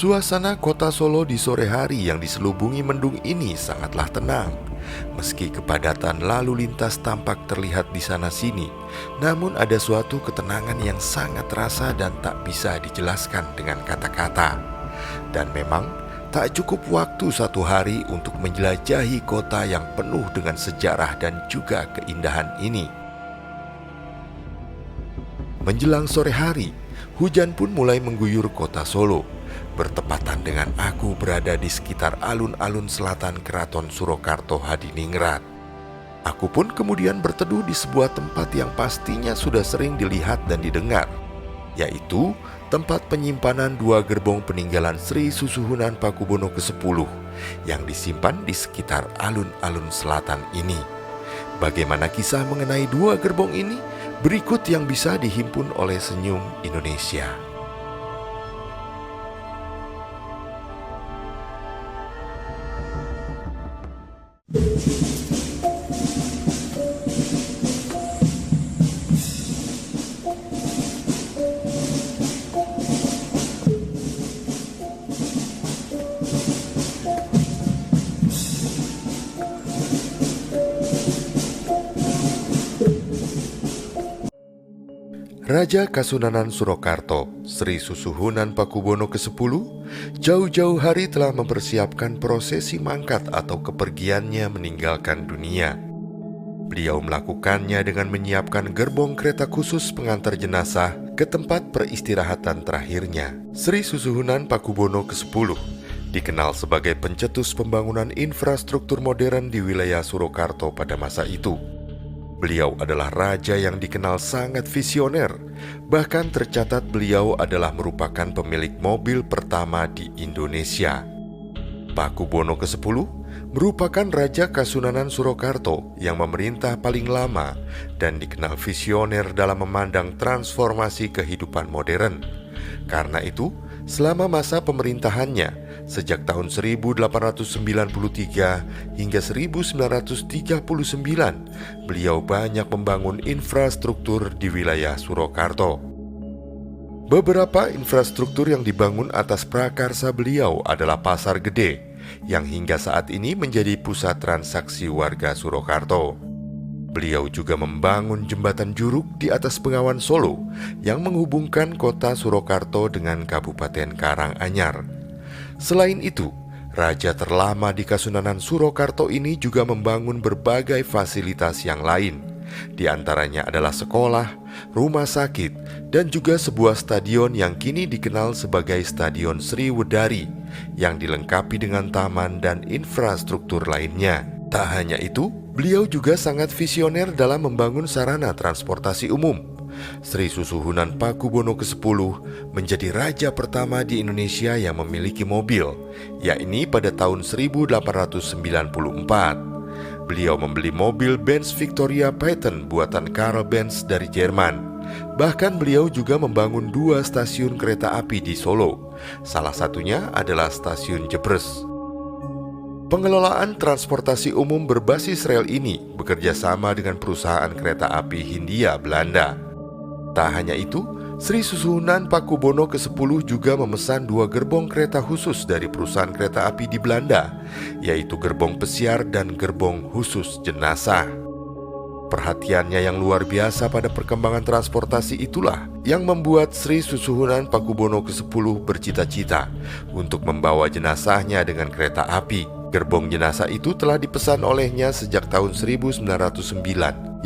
Suasana kota Solo di sore hari yang diselubungi mendung ini sangatlah tenang. Meski kepadatan lalu lintas tampak terlihat di sana-sini, namun ada suatu ketenangan yang sangat terasa dan tak bisa dijelaskan dengan kata-kata. Dan memang tak cukup waktu satu hari untuk menjelajahi kota yang penuh dengan sejarah dan juga keindahan ini. Menjelang sore hari, hujan pun mulai mengguyur kota Solo. Bertepatan dengan aku berada di sekitar alun-alun selatan Keraton Surakarta Hadiningrat. Aku pun kemudian berteduh di sebuah tempat yang pastinya sudah sering dilihat dan didengar, yaitu tempat penyimpanan dua gerbong peninggalan Sri Susuhunan Pakubono ke-10 yang disimpan di sekitar alun-alun selatan ini. Bagaimana kisah mengenai dua gerbong ini? Berikut yang bisa dihimpun oleh Senyum Indonesia. Raja Kasunanan Surakarta, Sri Susuhunan Pakubono ke-10, jauh-jauh hari telah mempersiapkan prosesi mangkat atau kepergiannya meninggalkan dunia. Beliau melakukannya dengan menyiapkan gerbong kereta khusus pengantar jenazah ke tempat peristirahatan terakhirnya. Sri Susuhunan Pakubono ke-10 dikenal sebagai pencetus pembangunan infrastruktur modern di wilayah Surakarta pada masa itu. Beliau adalah raja yang dikenal sangat visioner. Bahkan tercatat beliau adalah merupakan pemilik mobil pertama di Indonesia. Pakubono ke-10 merupakan Raja Kasunanan Surakarta yang memerintah paling lama dan dikenal visioner dalam memandang transformasi kehidupan modern. Karena itu, selama masa pemerintahannya, sejak tahun 1893 hingga 1939, beliau banyak membangun infrastruktur di wilayah Surakarta. Beberapa infrastruktur yang dibangun atas prakarsa beliau adalah Pasar Gede, yang hingga saat ini menjadi pusat transaksi warga Surakarta. Beliau juga membangun jembatan Juruk di atas Bengawan Solo yang menghubungkan kota Surakarta dengan Kabupaten Karanganyar. Selain itu, raja terlama di Kasunanan Surakarta ini juga membangun berbagai fasilitas yang lain. Di antaranya adalah sekolah, rumah sakit, dan juga sebuah stadion yang kini dikenal sebagai Stadion Sriwedari yang dilengkapi dengan taman dan infrastruktur lainnya. Tak hanya itu, beliau juga sangat visioner dalam membangun sarana transportasi umum. Sri Susuhunan Pakubono ke-10 menjadi raja pertama di Indonesia yang memiliki mobil, yakni pada tahun 1894. Beliau membeli mobil Benz Victoria Python buatan Karl Benz dari Jerman. Bahkan beliau juga membangun dua stasiun kereta api di Solo. Salah satunya adalah stasiun Jebres. Pengelolaan transportasi umum berbasis rel ini bekerja sama dengan perusahaan kereta api Hindia Belanda. Tak hanya itu, Sri Susuhunan Pakubono ke-10 juga memesan dua gerbong kereta khusus dari perusahaan kereta api di Belanda, yaitu gerbong pesiar dan gerbong khusus jenazah. Perhatiannya yang luar biasa pada perkembangan transportasi itulah yang membuat Sri Susuhunan Pakubono ke-10 bercita-cita untuk membawa jenazahnya dengan kereta api. Gerbong jenazah itu telah dipesan olehnya sejak tahun 1909,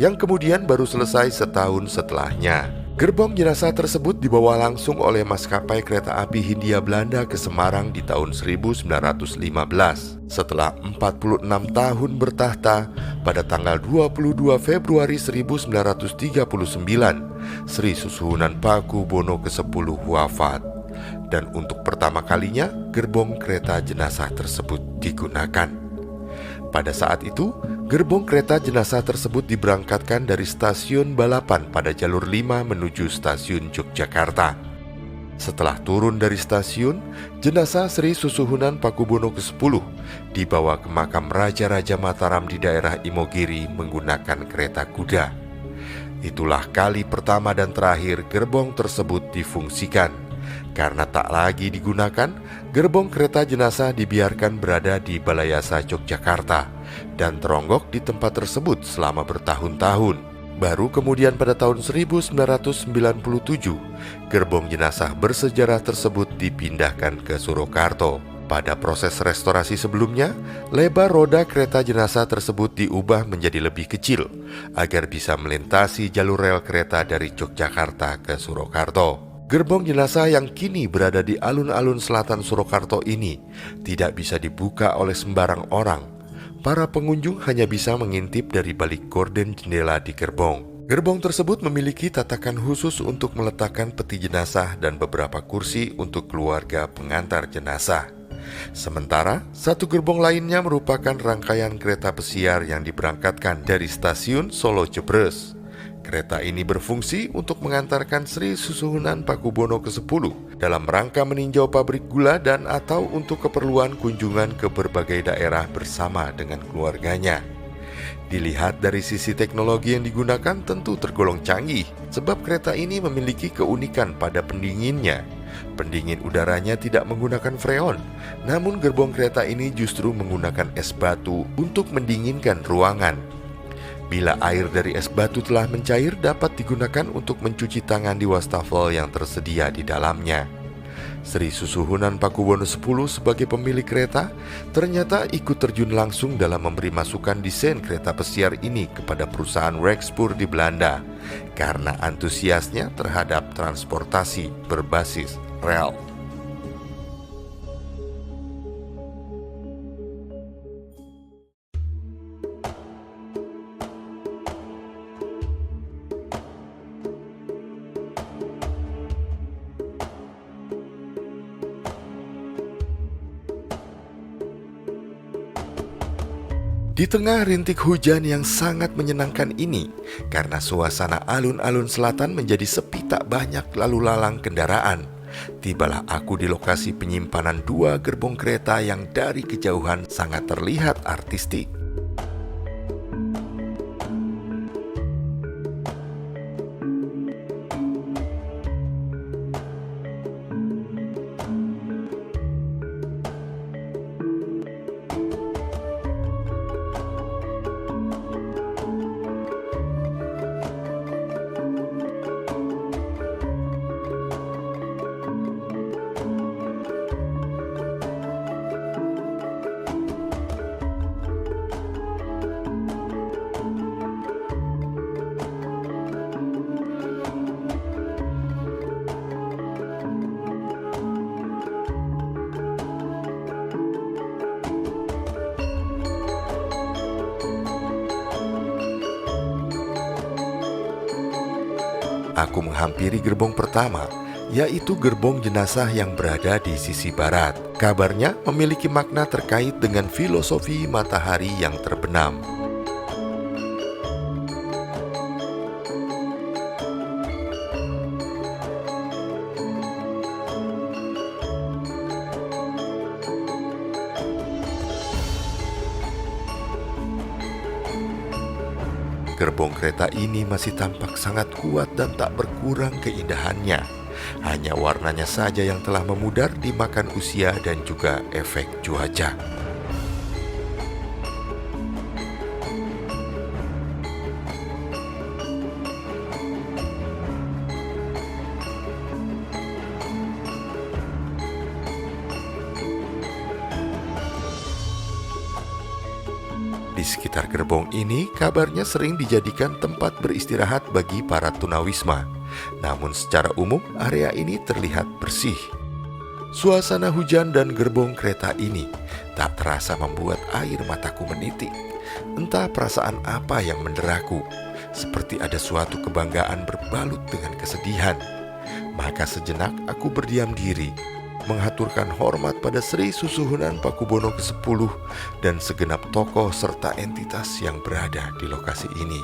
yang kemudian baru selesai setahun setelahnya. Gerbong jenazah tersebut dibawa langsung oleh maskapai kereta api Hindia Belanda ke Semarang di tahun 1915. Setelah 46 tahun bertahta, pada tanggal 22 Februari 1939, Sri Susuhunan Pakubono ke-10 wafat. Dan untuk pertama kalinya, gerbong kereta jenazah tersebut digunakan. Pada saat itu, gerbong kereta jenazah tersebut diberangkatkan dari stasiun Balapan pada jalur 5 menuju stasiun Yogyakarta. Setelah turun dari stasiun, jenazah Sri Susuhunan Pakubono ke-10 dibawa ke makam Raja-Raja Mataram di daerah Imogiri menggunakan kereta kuda. Itulah kali pertama dan terakhir gerbong tersebut difungsikan. Karena tak lagi digunakan, gerbong kereta jenazah dibiarkan berada di Balayasa Yogyakarta dan teronggok di tempat tersebut selama bertahun-tahun. Baru kemudian pada tahun 1997, gerbong jenazah bersejarah tersebut dipindahkan ke Surakarta. Pada proses restorasi sebelumnya, lebar roda kereta jenazah tersebut diubah menjadi lebih kecil agar bisa melintasi jalur rel kereta dari Yogyakarta ke Surakarta. Gerbong jenazah yang kini berada di alun-alun selatan Surakarta ini tidak bisa dibuka oleh sembarang orang. Para pengunjung hanya bisa mengintip dari balik gorden jendela di gerbong. Gerbong tersebut memiliki tatakan khusus untuk meletakkan peti jenazah dan beberapa kursi untuk keluarga pengantar jenazah. Sementara, satu gerbong lainnya merupakan rangkaian kereta pesiar yang diberangkatkan dari stasiun Solo Jebres. Kereta ini berfungsi untuk mengantarkan Sri Susuhunan Pakubono ke-10 dalam rangka meninjau pabrik gula dan atau untuk keperluan kunjungan ke berbagai daerah bersama dengan keluarganya. Dilihat dari sisi teknologi yang digunakan tentu tergolong canggih, sebab kereta ini memiliki keunikan pada pendinginnya. Pendingin udaranya tidak menggunakan freon, namun gerbong kereta ini justru menggunakan es batu untuk mendinginkan ruangan. Bila air dari es batu telah mencair, dapat digunakan untuk mencuci tangan di wastafel yang tersedia di dalamnya. Sri Susuhunan Pakubono X sebagai pemilik kereta ternyata ikut terjun langsung dalam memberi masukan desain kereta pesiar ini kepada perusahaan Rexpoor di Belanda karena antusiasnya terhadap transportasi berbasis rel. Di tengah rintik hujan yang sangat menyenangkan ini, karena suasana alun-alun selatan menjadi sepi tak banyak lalu lalang kendaraan, tibalah aku di lokasi penyimpanan dua gerbong kereta yang dari kejauhan sangat terlihat artistik. Aku menghampiri gerbong pertama, yaitu gerbong jenazah yang berada di sisi barat. Kabarnya memiliki makna terkait dengan filosofi matahari yang terbenam. Gerbong kereta ini masih tampak sangat kuat dan tak berkurang keindahannya. Hanya warnanya saja yang telah memudar dimakan usia dan juga efek cuaca. Di sekitar gerbong ini kabarnya sering dijadikan tempat beristirahat bagi para tunawisma. Namun secara umum area ini terlihat bersih. Suasana hujan dan gerbong kereta ini tak terasa membuat air mataku menitik. Entah perasaan apa yang menderaku, seperti ada suatu kebanggaan berbalut dengan kesedihan. Maka sejenak aku berdiam diri, menghaturkan hormat pada Sri Susuhunan Pakubono ke-10 dan segenap tokoh serta entitas yang berada di lokasi ini.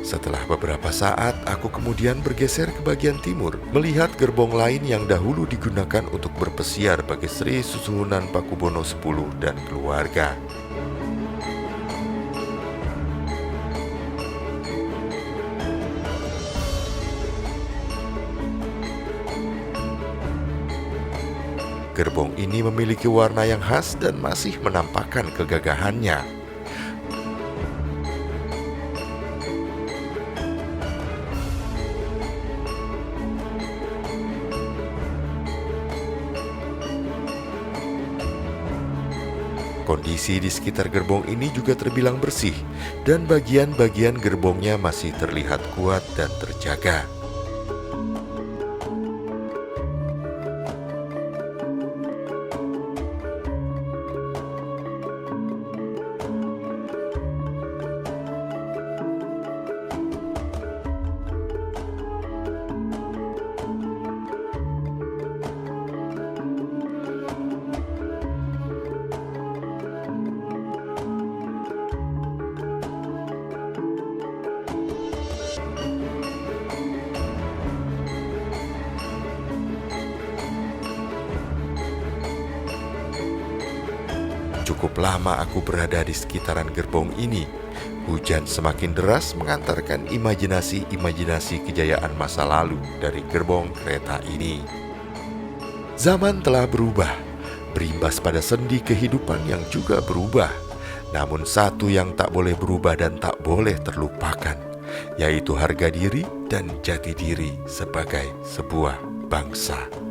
Setelah beberapa saat, aku kemudian bergeser ke bagian timur, melihat gerbong lain yang dahulu digunakan untuk berpesiar bagi Sri Susuhunan Pakubono X dan keluarga. Gerbong ini memiliki warna yang khas dan masih menampakkan kegagahannya. Kondisi di sekitar gerbong ini juga terbilang bersih, dan bagian-bagian gerbongnya masih terlihat kuat dan terjaga. Cukup lama aku berada di sekitaran gerbong ini. Hujan semakin deras mengantarkan imajinasi-imajinasi kejayaan masa lalu dari gerbong kereta ini. Zaman telah berubah, berimbas pada sendi kehidupan yang juga berubah. Namun satu yang tak boleh berubah dan tak boleh terlupakan, yaitu harga diri dan jati diri sebagai sebuah bangsa.